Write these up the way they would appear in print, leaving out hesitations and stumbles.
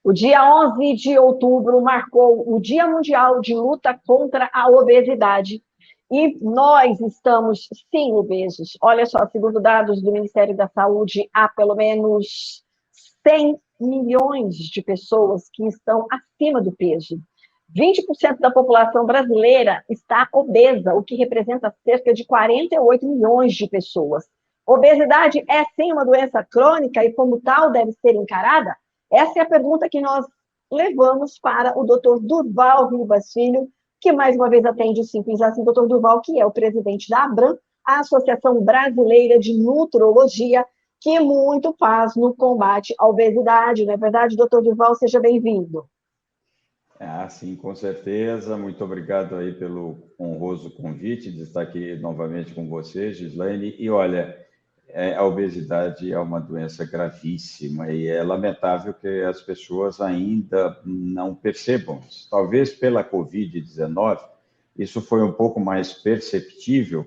O dia 11 de outubro marcou o Dia Mundial de Luta contra a Obesidade. E nós estamos, sim, obesos. Olha só, segundo dados do Ministério da Saúde, há pelo menos 100 milhões de pessoas que estão acima do peso. 20% da população brasileira está obesa, o que representa cerca de 48 milhões de pessoas. Obesidade é, sim, uma doença crônica e, como tal, deve ser encarada? Essa é a pergunta que nós levamos para o Dr. Durval Ribas Filho, que mais uma vez atende o Simples Assim, Dr. Durval, que é o presidente da ABRAM, a Associação Brasileira de Nutrologia, que muito faz no combate à obesidade. Não é verdade, doutor Durval? Seja bem-vindo. Sim, com certeza. Muito obrigado aí pelo honroso convite de estar aqui novamente com você, Gislaine. E olha, a obesidade é uma doença gravíssima e é lamentável que as pessoas ainda não percebam. Talvez pela Covid-19, isso foi um pouco mais perceptível,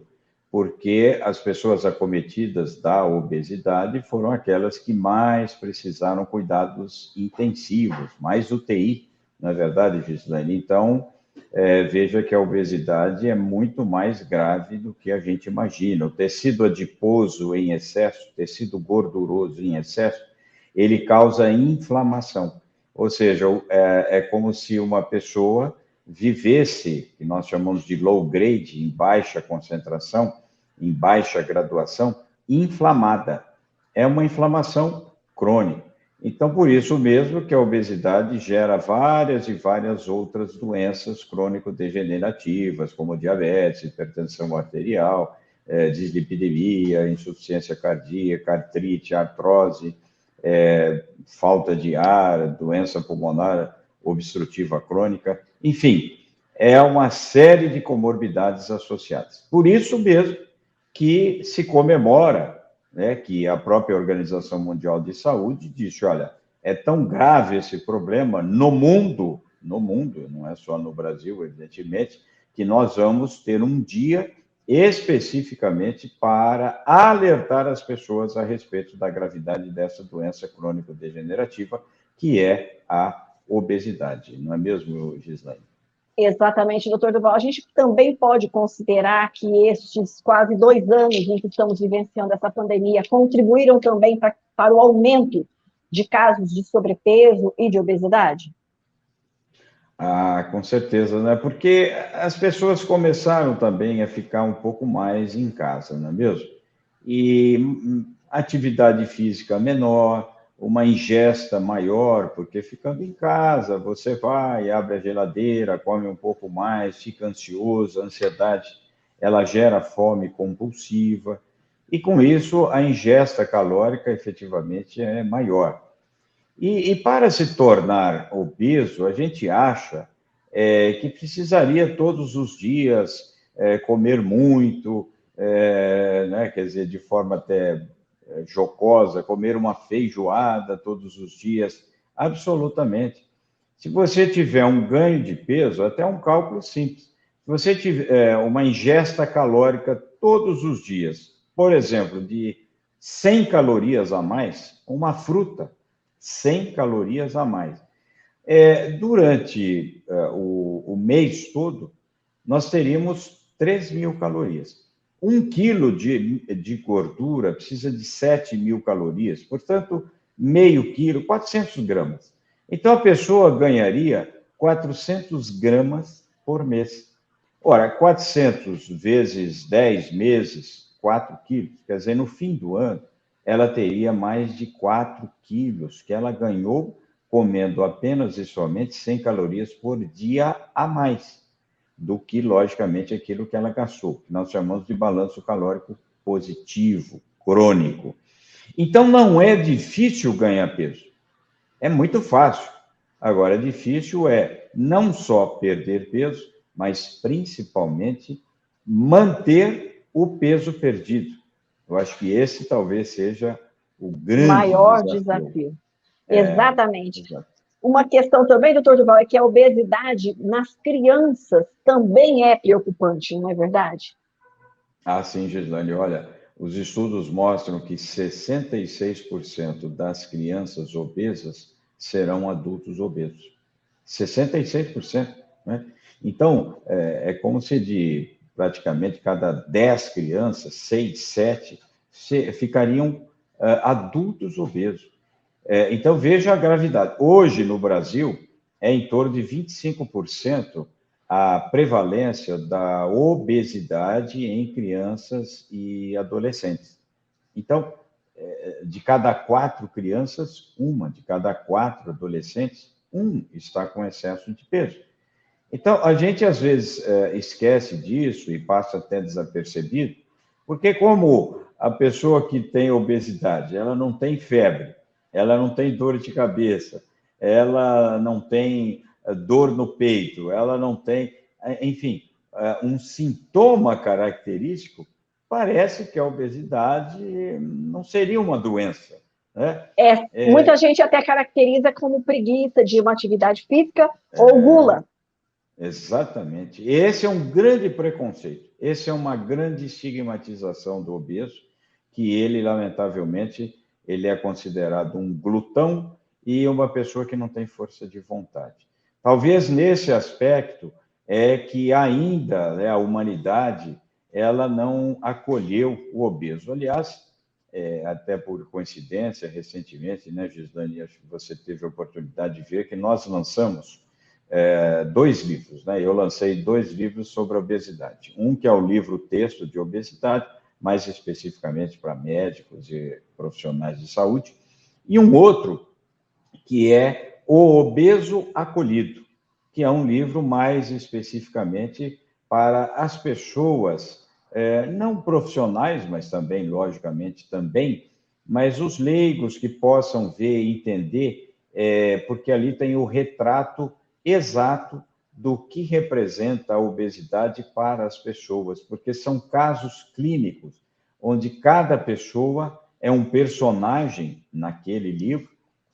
porque as pessoas acometidas da obesidade foram aquelas que mais precisaram cuidados intensivos, mais UTI, não é verdade, Gislaine? Então, veja que a obesidade é muito mais grave do que a gente imagina. O tecido adiposo em excesso, tecido gorduroso em excesso, ele causa inflamação. Ou seja, é como se uma pessoa vivesse, que nós chamamos de low grade, em baixa concentração, em baixa graduação, inflamada. É uma inflamação crônica. Então, por isso mesmo que a obesidade gera várias e várias outras doenças crônico-degenerativas, como diabetes, hipertensão arterial, dislipidemia, insuficiência cardíaca, artrite, artrose, falta de ar, doença pulmonar obstrutiva crônica, enfim, é uma série de comorbidades associadas. Por isso mesmo que se comemora, né, que a própria Organização Mundial de Saúde disse, olha, é tão grave esse problema no mundo, não é só no Brasil, evidentemente, que nós vamos ter um dia especificamente para alertar as pessoas a respeito da gravidade dessa doença crônico-degenerativa, que é a obesidade. Não é mesmo, Gislaine? Exatamente, doutor Durval. A gente também pode considerar que estes quase 2 anos em que estamos vivenciando essa pandemia contribuíram também para o aumento de casos de sobrepeso e de obesidade? Com certeza, né? Porque as pessoas começaram também a ficar um pouco mais em casa, não é mesmo? E atividade física menor, uma ingesta maior, porque ficando em casa, você vai, abre a geladeira, come um pouco mais, fica ansioso, a ansiedade, ela gera fome compulsiva, e com isso a ingesta calórica efetivamente é maior. E para se tornar obeso, a gente acha que precisaria todos os dias comer muito, né, quer dizer, de forma até jocosa, comer uma feijoada todos os dias. Absolutamente. Se você tiver um ganho de peso, até um cálculo simples, se você tiver uma ingesta calórica todos os dias, por exemplo, de 100 calorias a mais, uma fruta, 100 calorias a mais. Durante o mês todo, nós teríamos 3.000 calorias. 1 quilo de gordura precisa de 7.000 calorias, portanto, meio quilo, 400 gramas. Então, a pessoa ganharia 400 gramas por mês. Ora, 400 vezes 10 meses, 4 quilos, quer dizer, no fim do ano, ela teria mais de 4 quilos, que ela ganhou comendo apenas e somente 100 calorias por dia a mais do que, logicamente, aquilo que ela gastou, que nós chamamos de balanço calórico positivo, crônico. Então, não é difícil ganhar peso, é muito fácil. Agora, difícil é não só perder peso, mas principalmente manter o peso perdido. Eu acho que esse talvez seja o grande maior desafio. Exatamente. Uma questão também, doutor Durval, é que a obesidade nas crianças também é preocupante, não é verdade? Sim, Gislaine, olha, os estudos mostram que 66% das crianças obesas serão adultos obesos. 66%. Né? Então, é como se de praticamente cada 10 crianças, 6, 7, ficariam adultos obesos. Então, veja a gravidade. Hoje, no Brasil, é em torno de 25% a prevalência da obesidade em crianças e adolescentes. Então, de cada 4 crianças, de cada 4 adolescentes, está com excesso de peso. Então, a gente às vezes esquece disso e passa até desapercebido, porque como a pessoa que tem obesidade, ela não tem febre, ela não tem dor de cabeça, ela não tem dor no peito, ela não tem, enfim, um sintoma característico, parece que a obesidade não seria uma doença, né? Muita gente até caracteriza como preguiça de uma atividade física ou gula. Exatamente. Esse é um grande preconceito, esse é uma grande estigmatização do obeso, que ele, lamentavelmente, ele é considerado um glutão e uma pessoa que não tem força de vontade. Talvez nesse aspecto é que ainda, né, a humanidade ela não acolheu o obeso. Aliás, até por coincidência, recentemente, né, Gislane, acho que você teve a oportunidade de ver que nós lançamos 2 livros, né? Eu lancei 2 livros sobre obesidade. Um que é o livro texto de obesidade, mais especificamente para médicos e profissionais de saúde, e um outro que é O Obeso Acolhido, que é um livro mais especificamente para as pessoas, não profissionais, mas também, logicamente, também, mas os leigos que possam ver e entender, porque ali tem o retrato exato do que representa a obesidade para as pessoas, porque são casos clínicos, onde cada pessoa é um personagem naquele livro,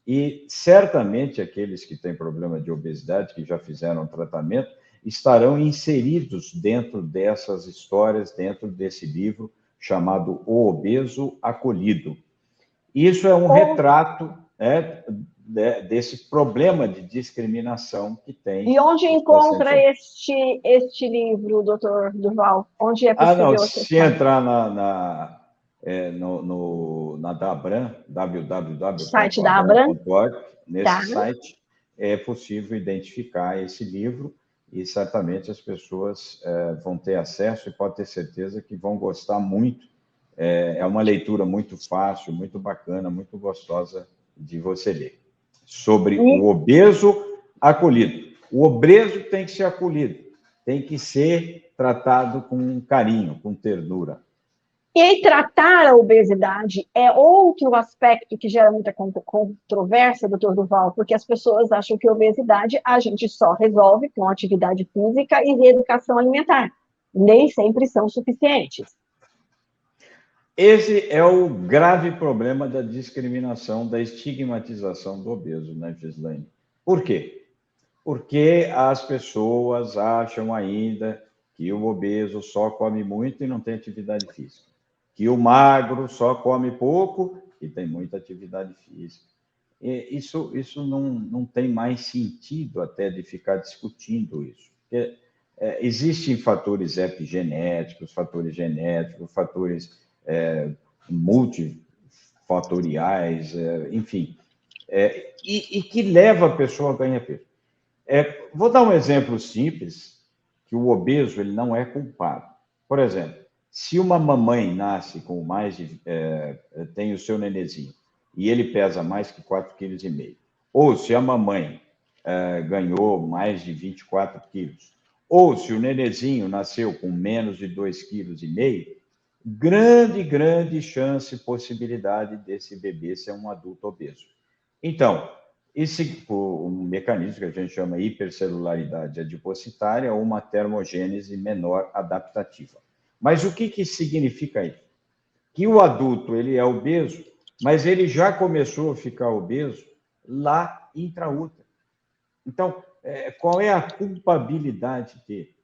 e certamente aqueles que têm problema de obesidade, que já fizeram tratamento, estarão inseridos dentro dessas histórias, dentro desse livro chamado O Obeso Acolhido. Isso é um retrato, né, desse problema de discriminação que tem. E onde encontra este livro, doutor Durval? Onde é possível acessar? Se entrar na Dabran, www.abran.org, nesse site, é possível identificar esse livro e certamente as pessoas vão ter acesso e pode ter certeza que vão gostar muito. É uma leitura muito fácil, muito bacana, muito gostosa de você ler. Sobre o obeso acolhido. O obeso tem que ser acolhido, tem que ser tratado com carinho, com ternura. E tratar a obesidade é outro aspecto que gera muita controvérsia, doutor Durval, porque as pessoas acham que a obesidade a gente só resolve com atividade física e reeducação alimentar. Nem sempre são suficientes. Esse é o grave problema da discriminação, da estigmatização do obeso, né, Gislane? Por quê? Porque as pessoas acham ainda que o obeso só come muito e não tem atividade física, que o magro só come pouco e tem muita atividade física. E isso não tem mais sentido até de ficar discutindo isso. Porque, existem fatores epigenéticos, fatores genéticos, fatores multifatoriais, enfim, e que leva a pessoa a ganhar peso. Vou dar um exemplo simples, que o obeso ele não é culpado. Por exemplo, se uma mamãe nasce com mais de... tem o seu nenenzinho, e ele pesa mais que 4,5 kg, ou se a mamãe ganhou mais de 24 quilos, ou se o nenenzinho nasceu com menos de 2,5 kg, grande chance, possibilidade desse bebê ser um adulto obeso. Então, esse um mecanismo que a gente chama hipercelularidade adipocitária ou uma termogênese menor adaptativa. Mas o que significa isso? Que o adulto ele é obeso, mas ele já começou a ficar obeso lá intraútero. Então, qual é a culpabilidade dele?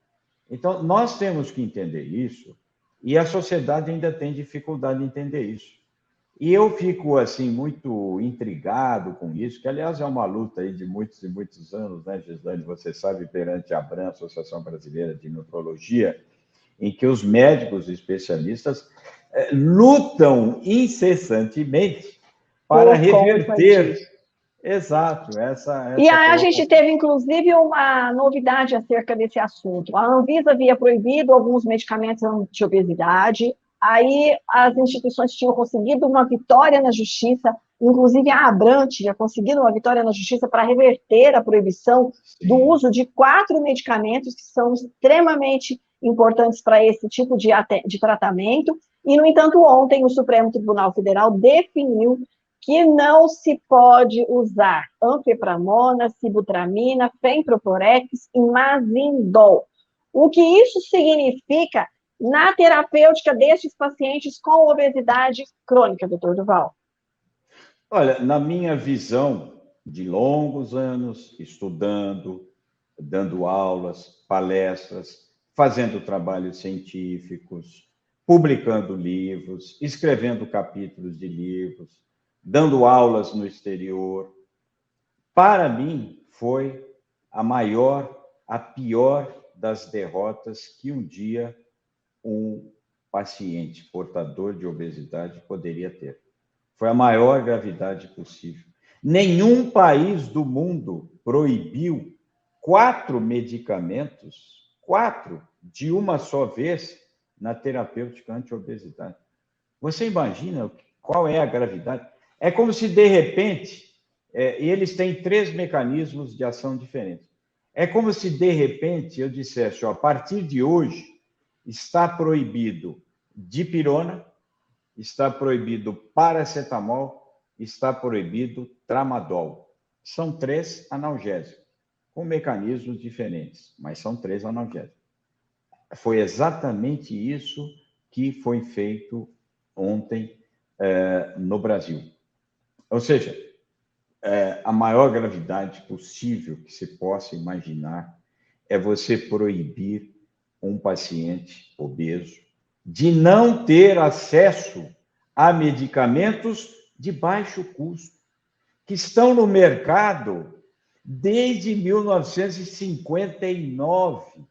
Então, nós temos que entender isso, e a sociedade ainda tem dificuldade em entender isso. E eu fico, assim, muito intrigado com isso, que, aliás, é uma luta aí de muitos e muitos anos, né, Gislane? Você sabe, perante a ABRAM, Associação Brasileira de Nutrologia, em que os médicos especialistas lutam incessantemente para Por conta reverter. disso. Exato, E essa aí a gente colocação. teve, inclusive, uma novidade acerca desse assunto. A Anvisa havia proibido alguns medicamentos anti-obesidade, aí as instituições tinham conseguido uma vitória na justiça, inclusive a Abram tinha conseguido uma vitória na justiça para reverter a proibição do Sim. uso de 4 medicamentos que são extremamente importantes para esse tipo de tratamento. E, no entanto, ontem o Supremo Tribunal Federal definiu que não se pode usar anfepramona, sibutramina, fenproporex e mazindol. O que isso significa na terapêutica destes pacientes com obesidade crônica, doutor Duval? Olha, na minha visão de longos anos estudando, dando aulas, palestras, fazendo trabalhos científicos, publicando livros, escrevendo capítulos de livros, dando aulas no exterior, para mim foi a pior das derrotas que um dia um paciente portador de obesidade poderia ter. Foi a maior gravidade possível. Nenhum país do mundo proibiu 4 medicamentos, de uma só vez, na terapêutica anti-obesidade. Você imagina qual é a gravidade? É como se, de repente, eles têm 3 mecanismos de ação diferentes. É como se, de repente, eu dissesse, ó, a partir de hoje, está proibido dipirona, está proibido paracetamol, está proibido tramadol. São 3 analgésicos, com mecanismos diferentes, mas são 3 analgésicos. Foi exatamente isso que foi feito ontem no Brasil. Ou seja, a maior gravidade possível que se possa imaginar é você proibir um paciente obeso de não ter acesso a medicamentos de baixo custo, que estão no mercado desde 1959.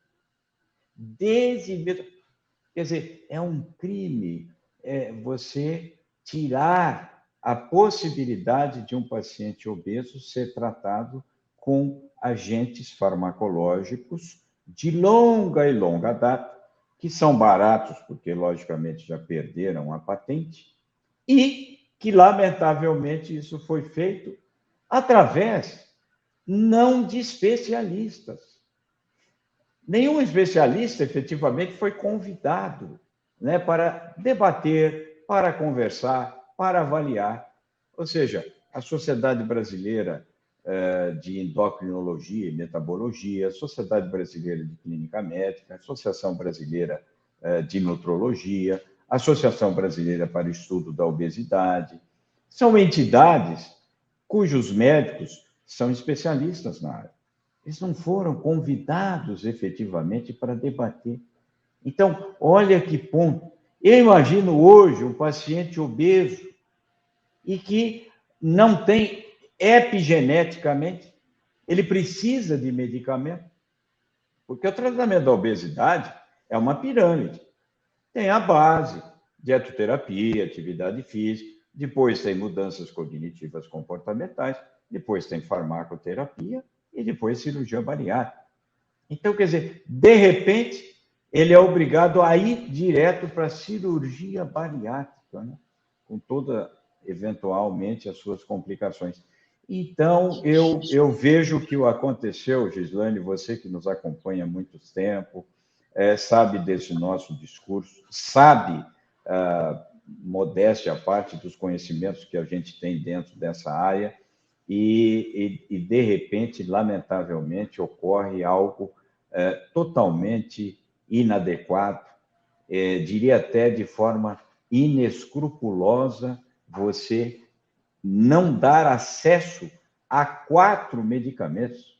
Quer dizer, é um crime você tirar a possibilidade de um paciente obeso ser tratado com agentes farmacológicos de longa e longa data, que são baratos, porque, logicamente, já perderam a patente, e que, lamentavelmente, isso foi feito através não de especialistas. Nenhum especialista, efetivamente, foi convidado, né, para debater, para conversar, para avaliar. Ou seja, a Sociedade Brasileira de Endocrinologia e Metabologia, a Sociedade Brasileira de Clínica Médica, a Associação Brasileira de Nutrologia, a Associação Brasileira para o Estudo da Obesidade, são entidades cujos médicos são especialistas na área. Eles não foram convidados efetivamente para debater. Então, olha que ponto. Eu imagino hoje um paciente obeso e que não tem epigeneticamente, ele precisa de medicamento, porque o tratamento da obesidade é uma pirâmide. Tem a base, dietoterapia, atividade física, depois tem mudanças cognitivas comportamentais, depois tem farmacoterapia e depois cirurgia bariátrica. Então, quer dizer, de repente, ele é obrigado a ir direto para a cirurgia bariátrica, né? Com toda, eventualmente, as suas complicações. Então, eu vejo o que aconteceu, Gislane, você que nos acompanha há muito tempo, sabe desse nosso discurso, sabe, modéstia à parte, dos conhecimentos que a gente tem dentro dessa área, e de repente, lamentavelmente, ocorre algo totalmente inadequado, diria até de forma inescrupulosa, você não dar acesso a 4 medicamentos,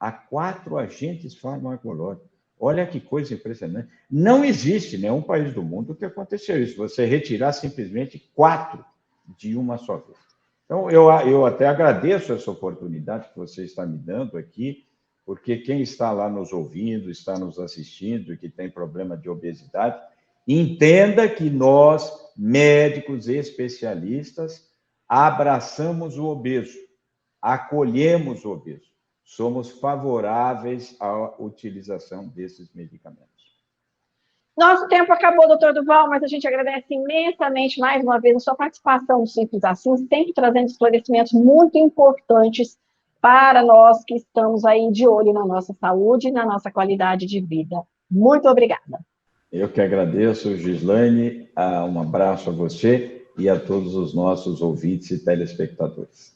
a 4 agentes farmacológicos. Olha que coisa impressionante. Não existe nenhum país do mundo que aconteceu isso. Você retirar simplesmente 4 de uma só vez. Então, eu até agradeço essa oportunidade que você está me dando aqui, porque quem está lá nos ouvindo, está nos assistindo e que tem problema de obesidade, entenda que nós, médicos especialistas, abraçamos o obeso, acolhemos o obeso, somos favoráveis à utilização desses medicamentos. Nosso tempo acabou, doutor Duval, mas a gente agradece imensamente, mais uma vez, a sua participação no Simples Assim, sempre trazendo esclarecimentos muito importantes para nós que estamos aí de olho na nossa saúde e na nossa qualidade de vida. Muito obrigada. Eu que agradeço, Gislaine, um abraço a você e a todos os nossos ouvintes e telespectadores.